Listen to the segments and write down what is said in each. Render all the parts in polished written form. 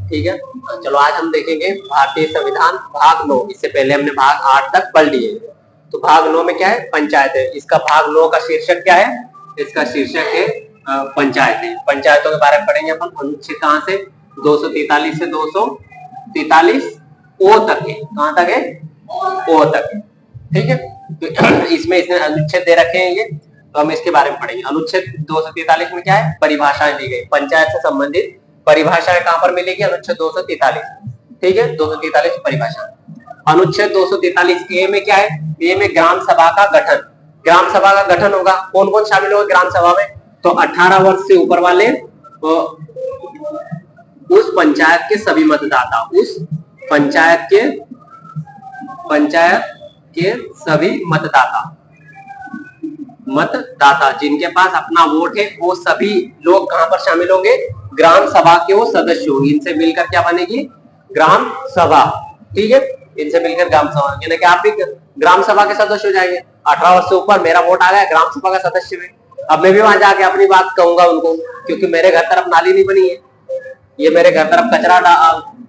ठीक है। चलो आज हम देखेंगे भारतीय संविधान भाग 9। इससे पहले हमने भाग 8 तक पढ़ लिए। तो भाग 9 में क्या है? पंचायत है। इसका भाग 9 का शीर्षक क्या है? इसका शीर्षक है पंचायत है। पंचायतों के बारे में पढ़ेंगे अपन। अनुच्छेद कहाँ से? 243 से 243 ओ तक है। कहाँ तक है? ओ तक है। ठीक है। तो इसमें इसने अनुच्छेद दे रखे हैं ये, तो हम इसके बारे में पढ़ेंगे। अनुच्छेद 243 में क्या है? परिभाषाएं दी गई। पंचायत से संबंधित परिभाषाएं कहां पर मिलेगी? अनुच्छेद 243। ठीक है, 243 परिभाषा। अनुच्छेद 243 ए में क्या है? ए में ग्राम सभा का गठन। ग्राम सभा का गठन होगा। कौन कौन शामिल होगा ग्राम सभा में? तो 18 वर्ष से ऊपर वाले उस पंचायत के सभी मतदाता, उस पंचायत के सभी मतदाता जिनके पास अपना वोट है, वो सभी लोग कहां पर शामिल होंगे? ग्राम सभा के वो सदस्य होंगे। इनसे मिलकर क्या बनेगी? ग्राम सभा। ठीक है, इनसे मिलकर ग्राम सभा, यानी कि आप भी ग्राम सभा के सदस्य हो जाएंगे। 18 वर्ष से ऊपर, मेरा वोट आ गया, ग्राम सभा का सदस्य में। अब मैं भी वहां जाके अपनी बात कहूंगा उनको, क्योंकि मेरे घर तरफ नाली नहीं बनी है, ये मेरे घर तरफ कचरा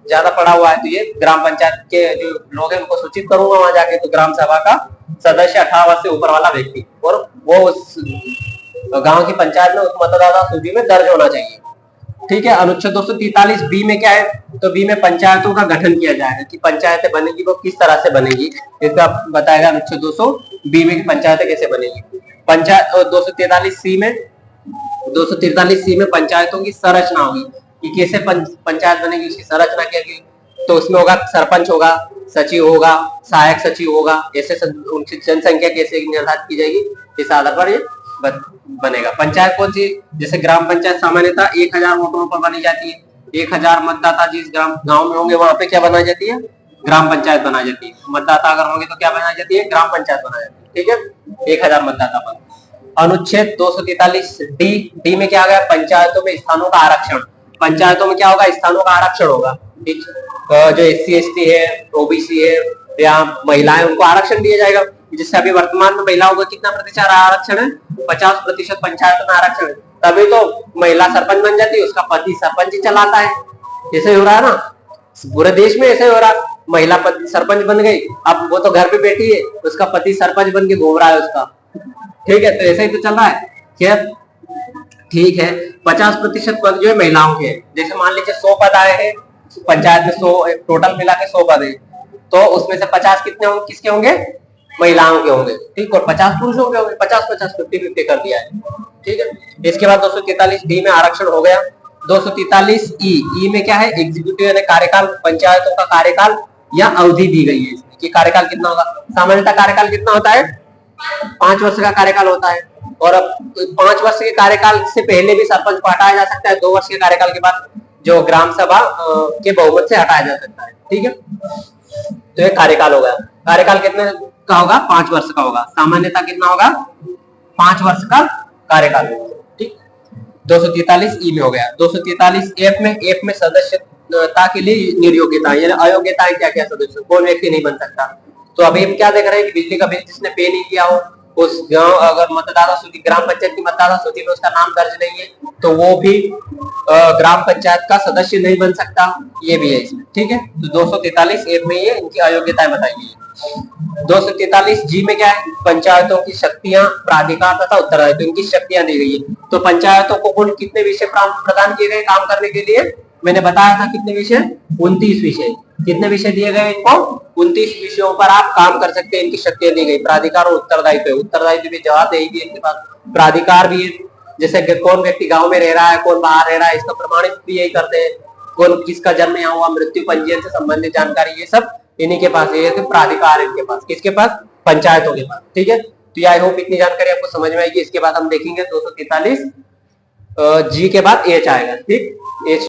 ज्यादा पड़ा हुआ है, तो ये ग्राम पंचायत के जो लोग हैं उनको सूचित करूंगा वहां जाके। तो ग्राम सभा का सदस्य 18 वर्ष से ऊपर वाला व्यक्ति, और वो उस गांव की पंचायत में उस मतदाता सूची में दर्ज होना चाहिए। ठीक है। अनुच्छेद 243 बी में क्या है? तो बी में पंचायतों का गठन किया जाएगा, कि पंचायतें बनेगी वो किस तरह से बनेगी, इसका बताएगा अनुच्छेद 200 बी में कि पंचायतें कैसे बनेगी। पंचायत 243 सी में पंचायतों की संरचना होगी, कि कैसे पंचायत बनेगी, उसकी संरचना क्या होगी। तो उसमें होगा सरपंच होगा, सचिव होगा, सहायक सचिव होगा, ऐसे उनकी जनसंख्या कैसे निर्धारित की जाएगी, इस आधार पर ये बनेगा। पंचायत कौन सी? जैसे ग्राम पंचायत सामान्यतः 1000 वोटरों पर बनी जाती है। 1000 मतदाता जिस गांव में होंगे वहां पे क्या बनाई जाती है? ग्राम पंचायत बनाई जाती है। मतदाता अगर होंगे तो क्या बनाई जाती है? ग्राम पंचायत बनाई जाती है। ठीक है, 1000 मतदाता पर। अनुच्छेद 243 डी में क्या आ गया? पंचायतों में स्थानों का आरक्षण। पंचायतों में क्या होगा? स्थानों का आरक्षण होगा। जो SC ST है, OBC है या महिलाएं, उनको आरक्षण दिया जाएगा। जिससे अभी वर्तमान में महिलाओं का कितना प्रतिशत आरक्षण है? 50% पंचायतों में आरक्षण है। तभी तो महिला सरपंच बन जाती है, उसका पति सरपंच ही चलाता है। ऐसे हो रहा है ना पूरे देश में, ऐसे हो रहा। महिला सरपंच बन गई, अब वो तो घर पे बैठी है, उसका पति सरपंच बन के घूम रहा है उसका। ठीक है, तो ऐसा ही तो चल रहा है। क्या? ठीक है, 50% पद जो है महिलाओं के। जैसे मान लीजिए 100 पद आए हैं पंचायत में, 100 टोटल मिला के 100 पद है, तो उसमें से 50 कितने होंगे? किसके होंगे? महिलाओं के होंगे। ठीक, और 50 पुरुषों के होंगे। 50-50 50-50 कर दिया है। ठीक है। इसके बाद 243 डी में आरक्षण हो गया। 243 ई में क्या है? एग्जीक्यूटिव यानी कार्यकाल, पंचायतों का कार्यकाल या अवधि दी गई है इसमें, कि कार्यकाल कितना होगा। सामान्यतः कार्यकाल कितना होता है? 5 वर्ष का कार्यकाल होता है। और अब 5 वर्ष के कार्यकाल से पहले भी सरपंच को हटाया जा सकता है। 2 वर्ष के कार्यकाल के बाद जो ग्राम सभा के बहुमत से हटाया जा सकता है। ठीक है, तो ये कार्यकाल होगा। कार्यकाल कितने का होगा? 5 वर्ष का होगा। सामान्यता कितना होगा? 5 वर्ष का कार्यकाल होगा। ठीक, 243 ई में हो गया। 243 एफ में सदस्यता के लिए निर्योग्यता यानी अयोग्यताएं क्या क्या? सदस्य कौन व्यक्ति नहीं बन सकता। तो अभी हम क्या देख रहे हैं कि बिजली का बिल जिसने पे नहीं किया हो, उस गांव अगर मतदाता सूची, ग्राम पंचायत की मतदाता सूची में उसका नाम दर्ज नहीं है, तो वो भी ग्राम पंचायत का सदस्य नहीं बन सकता। ये भी है इसमें। ठीक है, तो 243 एफ में ये इनकी अयोग्यताएं बताई गई है। 243 जी में क्या है? पंचायतों की शक्तियां, प्राधिकार तथा उत्तरदायित्व, इनकी शक्तियां दी गई है। तो पंचायतों को कुल कितने विषय प्रदान किए गए काम करने के लिए? मैंने बताया था कितने विषय? 29 विषय। कितने विषय दिए गए इनको? 29 विषयों पर आप काम कर सकते हैं। इनकी शक्तियां दी गई। प्राधिकार और उत्तरदायित्व, उत्तरदायित्व भी जवाब देगी इनके पास। प्राधिकार भी है, जैसे कौन व्यक्ति गांव में रह रहा है, कौन बाहर रह रहा है, इसका प्रमाणित भी यही करते हैं। कौन किसका जन्म यहाँ हुआ, मृत्यु पंजीयन से संबंधित जानकारी, ये सब इन्हीं के पास है। प्राधिकार इनके पास, किसके पास? पंचायतों के पास। ठीक है, तो आई होप इतनी जानकारी आपको समझ में आएगी। इसके बाद हम देखेंगे 243 जी के बाद एच आएगा। ठीक, एच